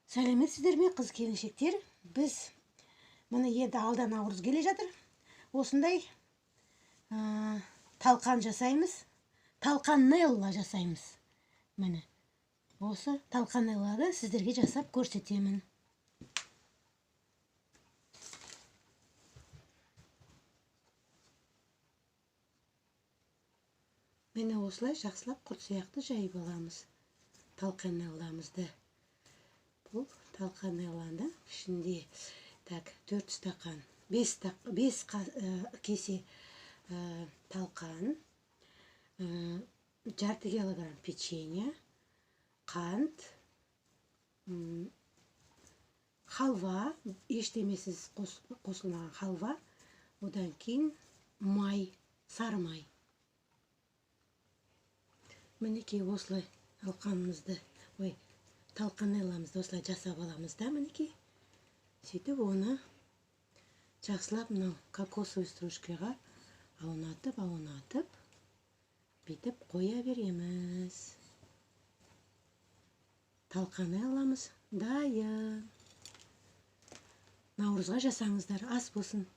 Сәлеметсіздер ме, қыз келіншектер? Біз міне енді алда Наурыз келе жатыр. Осындай талқан жасаймыз. Талқанелла жасаймыз. Міне осы талқанелланы сіздерге жасап көрсетемін. Міне осылай жақсылап құрт сияқты жайып аламыз талқанелламызды. Бұл талқанелланы ішінде 4 стакан, 5 кесе талқан, жарты килограмм печенье, қант, халва, ештемесіз қосылмаған халва, одан кейін май, сары май. Мінекей осылай талқанелламызды осылай жасап аламыз да, мінекей. Сөйтіп оны жақсылап мынау кокосовый стружкаға аунатып, бүйтіп қоя береміз. Талқанелламыз дайын. Наурызға жасаңыздар, ас болсын.